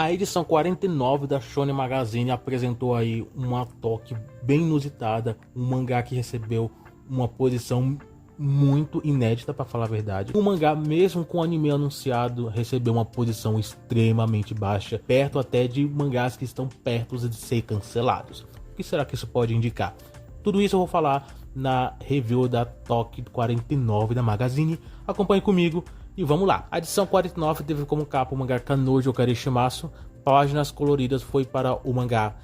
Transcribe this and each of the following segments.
A edição 49 da Shonen Magazine apresentou aí uma toque bem inusitada, um mangá que recebeu uma posição muito inédita, para falar a verdade. O mangá, mesmo com o anime anunciado, recebeu uma posição extremamente baixa, perto até de mangás que estão perto de ser cancelados. O que será que isso pode indicar? Tudo isso eu vou falar na review da Toque 49 da Magazine. Acompanhe comigo e vamos lá. A edição 49 teve como capa o mangá Kanojo Karishimasu. Páginas coloridas foi para o mangá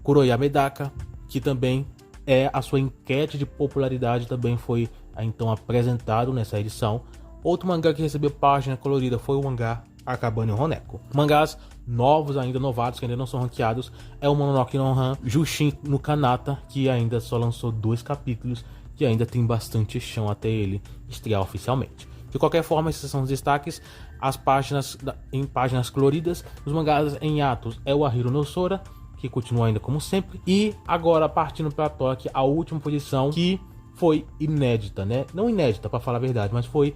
Kuroya Medaka, que também é a sua enquete de popularidade, também foi então apresentado nessa edição. Outro mangá que recebeu página colorida foi o mangá Akabane Honeko. Mangás novos, ainda novatos, que ainda não são ranqueados, é o Mononoke no Han Jushin no Kanata, que ainda só lançou 2 capítulos, que ainda tem bastante chão até ele estrear oficialmente. De qualquer forma, esses são os destaques. As páginas em páginas coloridas, os mangás em atos é o Ahiro no Sora, que continua ainda como sempre. E agora, partindo para a Toque, a última posição, que foi inédita, né? Não inédita, para falar a verdade, mas foi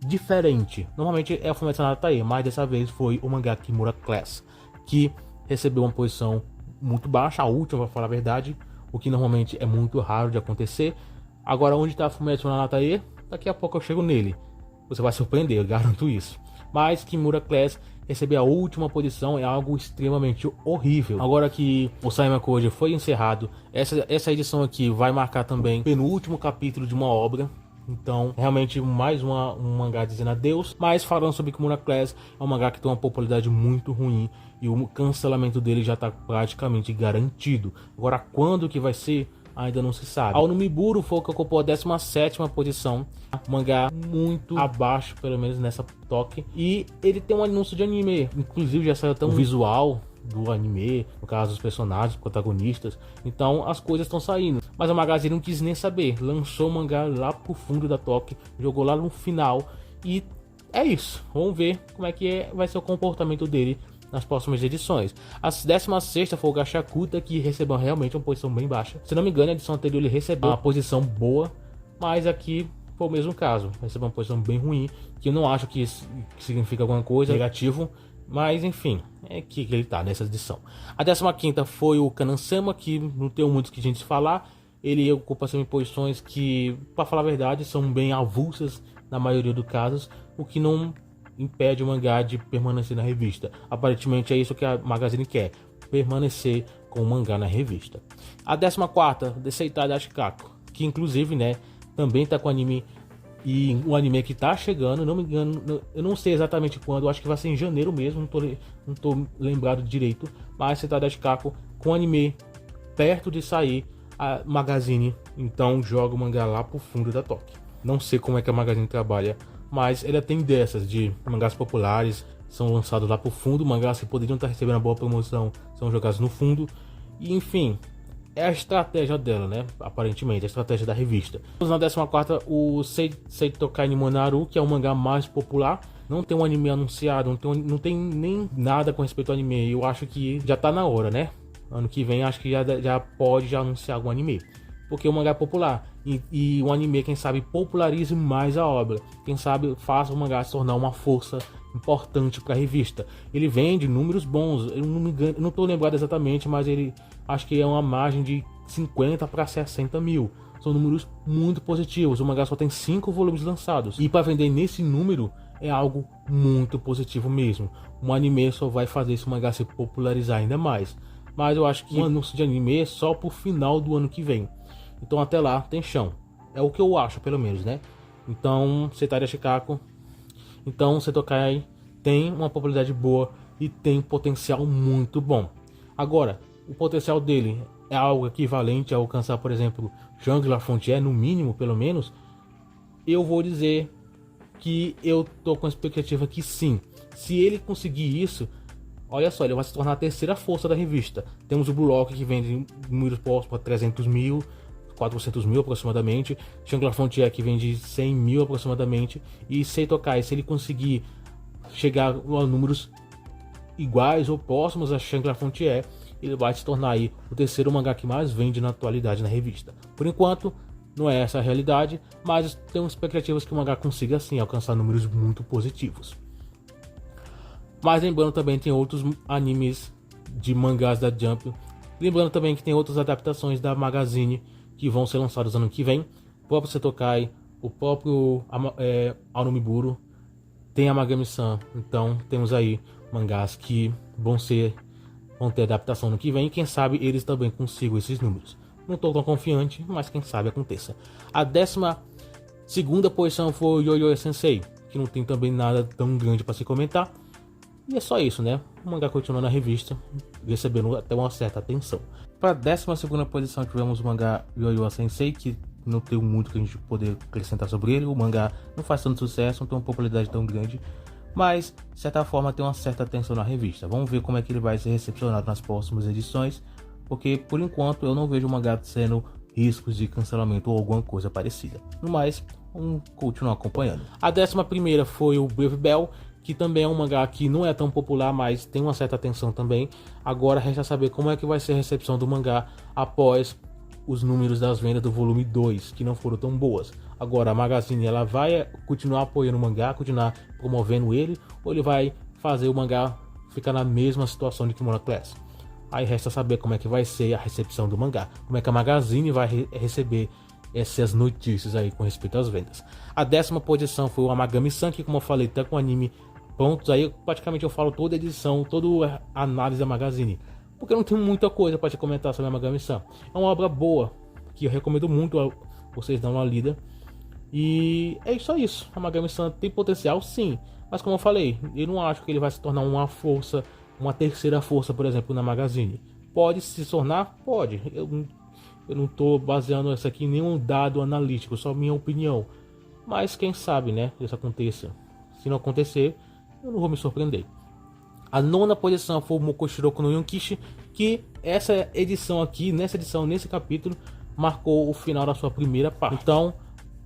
diferente. Normalmente é a Fumetsu no Natae, mas dessa vez foi o mangá Kimura Class, que recebeu uma posição muito baixa, a última, para falar a verdade, o que normalmente é muito raro de acontecer. Agora, onde está a Fumetsu no Natae? Daqui a pouco eu chego nele. Você vai surpreender, eu garanto isso. Mas Kimura Class receber a última posição é algo extremamente horrível. Agora que o Saima Koji foi encerrado, essa edição aqui vai marcar também o penúltimo capítulo de uma obra. Então, realmente, mais um mangá dizendo adeus. Mas falando sobre Kimura Class, é um mangá que tem uma popularidade muito ruim e o cancelamento dele já está praticamente garantido. Agora, quando que vai ser? Ainda não se sabe. Ao Numiburo foi o que ocupou a 17ª posição. Mangá muito abaixo, pelo menos nessa toque. E ele tem um anúncio de anime. Inclusive já saiu até um visual do anime, no caso dos personagens, protagonistas. Então as coisas estão saindo. Mas a Magazine não quis nem saber. Lançou o mangá lá pro fundo da toque. Jogou lá no final. E é isso. Vamos ver como é que vai ser o comportamento dele nas próximas edições. A 16ª foi o Gashakuta, que recebeu realmente uma posição bem baixa. Se não me engano, a edição anterior ele recebeu uma posição boa, mas aqui foi o mesmo caso. Recebeu uma posição bem ruim, que eu não acho que isso significa alguma coisa negativo, mas enfim, é que ele tá nessa edição. A 15ª foi o Kanansama, que não tem muito que a gente falar. Ele ocupa posições que, para falar a verdade, são bem avulsas na maioria dos casos, o que não impede o mangá de permanecer na revista. Aparentemente é isso que a Magazine quer, permanecer com o mangá na revista. A 14ª, Deseitai Ashikaku, que inclusive, né, também tá com anime, e o anime que tá chegando, não me engano, eu não sei exatamente quando, eu acho que vai ser em janeiro mesmo, não tô lembrado direito, mas Deseitai Ashikaku com anime perto de sair, a Magazine então joga o mangá lá pro fundo da toque. Não sei como é que a Magazine trabalha, mas ela tem dessas de mangás populares, são lançados lá pro fundo, mangás que poderiam estar recebendo uma boa promoção, são jogados no fundo. E enfim, é a estratégia dela, né? Aparentemente, a estratégia da revista. Na 14ª, o Seitokai ni Monaru, que é o mangá mais popular. Não tem um anime anunciado, não tem nem nada com respeito ao anime. Eu acho que já tá na hora, né? Ano que vem, acho que já pode anunciar algum anime. Porque o mangá é popular. E o anime, quem sabe, popularize mais a obra. Quem sabe faça o mangá se tornar uma força importante para a revista. Ele vende números bons. Eu não me engano, não estou lembrado exatamente, mas ele acho que é uma margem de 50 para 60 mil. São números muito positivos. O mangá só tem 5 volumes lançados. E para vender nesse número é algo muito positivo mesmo. Um anime só vai fazer esse mangá se popularizar ainda mais. Mas eu acho que o anúncio de anime é só pro final do ano que vem. Então até lá tem chão. É o que eu acho, pelo menos, né? Então, Seitokai Ashikaku. Então, Seitokai tem uma popularidade boa e tem potencial muito bom. Agora, o potencial dele é algo equivalente a alcançar, por exemplo, Shangri La Frontier, no mínimo, pelo menos. Eu vou dizer que eu tô com a expectativa que sim. Se ele conseguir isso, olha só, ele vai se tornar a terceira força da revista. Temos o Blue Lock, que vende números postos para 300 mil, 400 mil aproximadamente. Shangri La Frontier, que vende 100 mil aproximadamente. E Seitokai, se ele conseguir chegar a números iguais ou próximos a Shangri La Frontier, ele vai se tornar aí o terceiro mangá que mais vende na atualidade na revista. Por enquanto, não é essa a realidade, mas tenho expectativas que o mangá consiga sim alcançar números muito positivos. Mas lembrando também tem outros animes de mangás da Jump. Lembrando também que tem outras adaptações da Magazine que vão ser lançadas ano que vem. O próprio Setokai, o próprio Aonimiburo, tem a Magami-san. Então temos aí mangás que vão ter adaptação no que vem. E quem sabe eles também consigam esses números. Não estou tão confiante, mas quem sabe aconteça. A 12ª posição foi o Yo-Yo Sensei, que não tem também nada tão grande para se comentar. E é só isso, né? O mangá continua na revista, recebendo até uma certa atenção. Para a 12ª posição tivemos o mangá Yo-Yo Sensei, que não tem muito que a gente poder acrescentar sobre ele. O mangá não faz tanto sucesso, não tem uma popularidade tão grande, mas de certa forma tem uma certa atenção na revista. Vamos ver como é que ele vai ser recepcionado nas próximas edições, porque por enquanto eu não vejo o mangá sendo riscos de cancelamento ou alguma coisa parecida. No mais, vamos continuar acompanhando. A 11ª foi o Brave Bell, que também é um mangá que não é tão popular, mas tem uma certa atenção também. Agora resta saber como é que vai ser a recepção do mangá após os números das vendas do volume 2, que não foram tão boas. Agora a Magazine ela vai continuar apoiando o mangá, continuar promovendo ele, ou ele vai fazer o mangá ficar na mesma situação de Kimono Class? Aí resta saber como é que vai ser a recepção do mangá, como é que a Magazine vai receber essas notícias aí com respeito às vendas. A 10ª posição foi o Amagami-san, que como eu falei, tá com o anime prontos. Aí praticamente eu falo toda a edição, toda a análise da Magazine, porque não tem muita coisa para te comentar sobre a Amagami-san. É uma obra boa, que eu recomendo muito a vocês darem uma lida. E é só isso. A Amagami-san tem potencial, sim, mas como eu falei, eu não acho que ele vai se tornar uma força, uma terceira força, por exemplo, na Magazine. Pode se tornar? Pode. Eu não estou baseando isso aqui em nenhum dado analítico, só minha opinião. Mas quem sabe, né, isso aconteça. Se não acontecer, eu não vou me surpreender. A 9ª posição foi o Mokoshiroko no Yonkishi, que essa edição aqui, nesse capítulo, marcou o final da sua primeira parte. Então,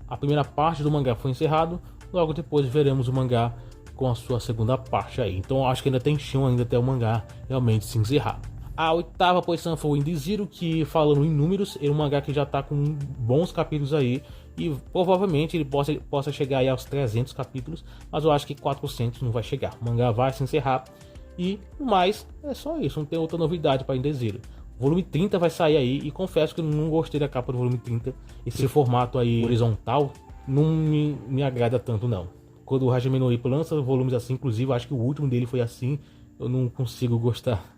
a primeira parte do mangá foi encerrado, logo depois veremos o mangá com a sua segunda parte aí. Então, acho que ainda tem chão ainda até o mangá realmente se encerrar. A 8ª posição foi o Indiziro, que falando em números, é um mangá que já está com bons capítulos aí. E provavelmente ele possa chegar aí aos 300 capítulos, mas eu acho que 400 não vai chegar. O mangá vai se encerrar. E no mais, é só isso, não tem outra novidade para Indiziro. O volume 30 vai sair aí e confesso que eu não gostei da capa do volume 30. Esse formato aí horizontal não me agrada tanto não. Quando o Hajime no Ippo lança volumes assim, inclusive acho que o último dele foi assim, eu não consigo gostar.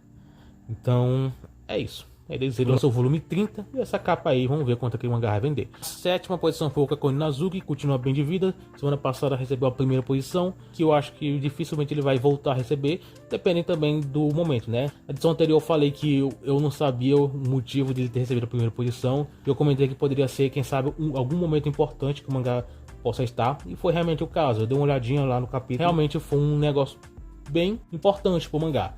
Então, é isso. Ele lançou o volume 30 e essa capa aí, vamos ver quanto que o mangá vai vender. A 7ª posição foi o Kakoni Nazuki, continua bem de vida. Semana passada recebeu a primeira posição, que eu acho que dificilmente ele vai voltar a receber, dependendo também do momento, né? Na edição anterior eu falei que eu não sabia o motivo de ele ter recebido a primeira posição. Eu comentei que poderia ser, quem sabe, algum momento importante que o mangá possa estar, e foi realmente o caso. Eu dei uma olhadinha lá no capítulo, realmente foi um negócio bem importante pro mangá.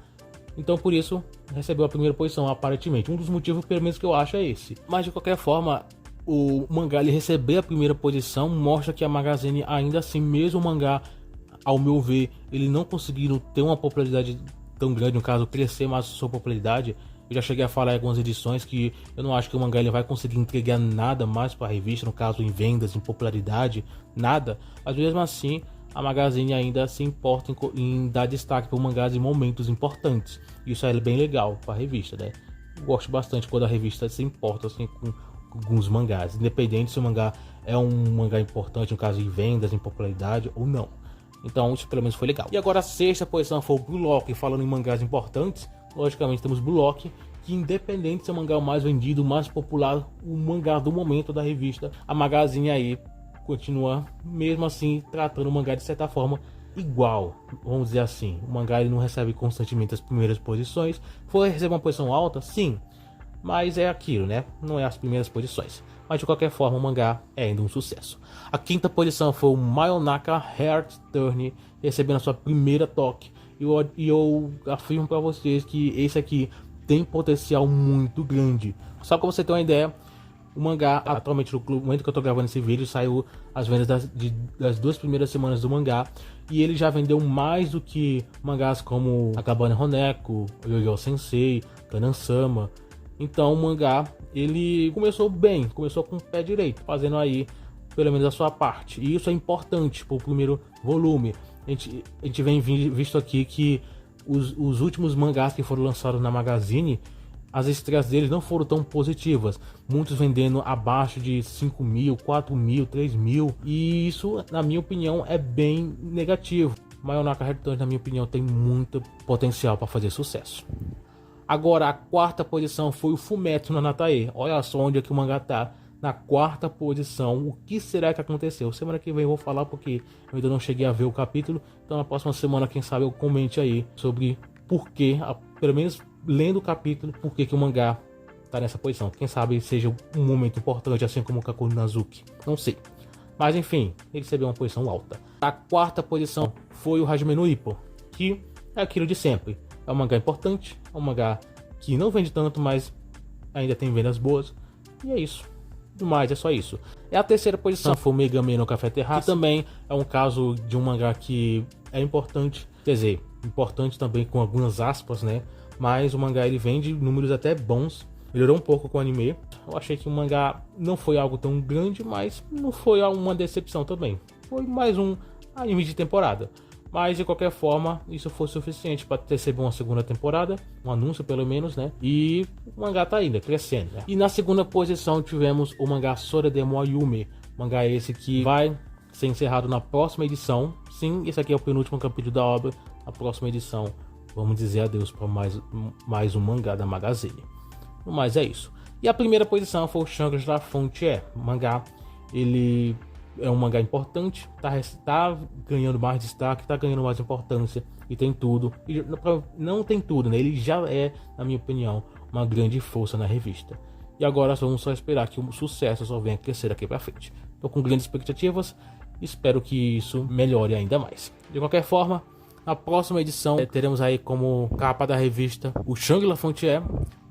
Então por isso recebeu a primeira posição, aparentemente. Um dos motivos, pelo menos, que eu acho é esse. Mas de qualquer forma, o mangá ele receber a primeira posição mostra que a Magazine, ainda assim, mesmo o mangá, ao meu ver, ele não conseguindo ter uma popularidade tão grande, no caso, crescer mais a sua popularidade. Eu já cheguei a falar em algumas edições que eu não acho que o mangá ele vai conseguir entregar nada mais para a revista, no caso, em vendas, em popularidade, nada. Mas mesmo assim, a Magazine ainda se importa em dar destaque para o mangá em momentos importantes. Isso é bem legal para a revista, né? Eu gosto bastante quando a revista se importa assim, com alguns mangás, independente se o mangá é um mangá importante, no caso de vendas, em popularidade ou não. Então isso pelo menos foi legal. E agora a 6ª posição foi o Blue Lock, falando em mangás importantes. Logicamente temos Blue Lock, que independente se é o mangá mais vendido, mais popular, o mangá do momento da revista, a Magazine aí continua mesmo assim tratando o mangá de certa forma igual, vamos dizer assim. O mangá ele não recebe constantemente as primeiras posições. Foi receber uma posição alta, sim, mas é aquilo, né? Não é as primeiras posições. Mas de qualquer forma o mangá é ainda um sucesso. A 5ª posição foi o Mayonaka Heart Turn, recebendo a sua primeira toque. E eu afirmo para vocês que esse aqui tem potencial muito grande. Só para você ter uma ideia, o mangá, atualmente no momento que eu tô gravando esse vídeo, saiu as vendas das 2 primeiras semanas do mangá. E ele já vendeu mais do que mangás como Akabane Honeko, Yo-Yo Sensei, Kanan-sama. Então o mangá, ele começou bem, começou com o pé direito, fazendo aí pelo menos a sua parte. E isso é importante para o primeiro volume. a gente vem visto aqui que os últimos mangás que foram lançados na Magazine, as estreias deles não foram tão positivas. Muitos vendendo abaixo de 5 mil, 4 mil, 3 mil. E isso, na minha opinião, é bem negativo. Mayonaka Returns, na minha opinião, tem muito potencial para fazer sucesso. Agora, a quarta posição foi o Fumetsu no Natae. Olha só onde é que o mangá tá. Na quarta posição. O que será que aconteceu? Semana que vem eu vou falar porque eu ainda não cheguei a ver o capítulo. Então na próxima semana, quem sabe, eu comente aí sobre por que, pelo menos lendo o capítulo, por que o mangá tá nessa posição. Quem sabe seja um momento importante, assim como o Kakuri Nazuki. Não sei. Mas enfim, ele recebeu uma posição alta. A quarta posição foi o Hajime no Ippo, que é aquilo de sempre. É um mangá importante, é um mangá que não vende tanto, mas ainda tem vendas boas. E é isso. Mas é só isso. É a terceira posição, foi o Megami no Café Terrace, que também é um caso de um mangá que é importante, quer dizer, importante também com algumas aspas, né? Mas o mangá ele vende números até bons, melhorou um pouco com o anime. Eu achei que o mangá não foi algo tão grande, mas não foi uma decepção também. Foi mais um anime de temporada. Mas de qualquer forma, isso foi suficiente para receber uma segunda temporada, um anúncio pelo menos, né? E o mangá tá ainda crescendo, né? E na segunda posição tivemos o mangá Soredemo Ayume, mangá esse que vai ser encerrado na próxima edição. Sim, esse aqui é o penúltimo capítulo da obra. Na próxima edição, vamos dizer adeus para mais um mangá da Magazine. Mas é isso. E a primeira posição foi o Shangri-La Frontier, mangá. Ele é um mangá importante, tá ganhando mais destaque, tá ganhando mais importância e tem tudo. E não tem tudo, né? Ele já é, na minha opinião, uma grande força na revista. E agora vamos só esperar que o sucesso só venha crescer daqui pra frente. Tô com grandes expectativas, espero que isso melhore ainda mais. De qualquer forma, na próxima edição teremos aí como capa da revista o Shangri-La Frontier,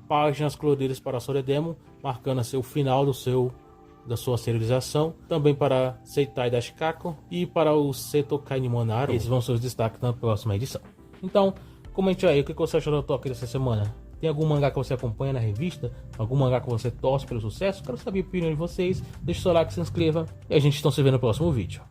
páginas coloridas para Soredemo, marcando assim, o final da sua serialização, também para Seitai da Shikako e para o Setokai Nimonaru. Esses vão ser os destaques na próxima edição. Então, comente aí o que você achou do toque dessa semana. Tem algum mangá que você acompanha na revista? Algum mangá que você torce pelo sucesso? Quero saber a opinião de vocês. Deixe o seu like, se inscreva e a gente está se vendo no próximo vídeo.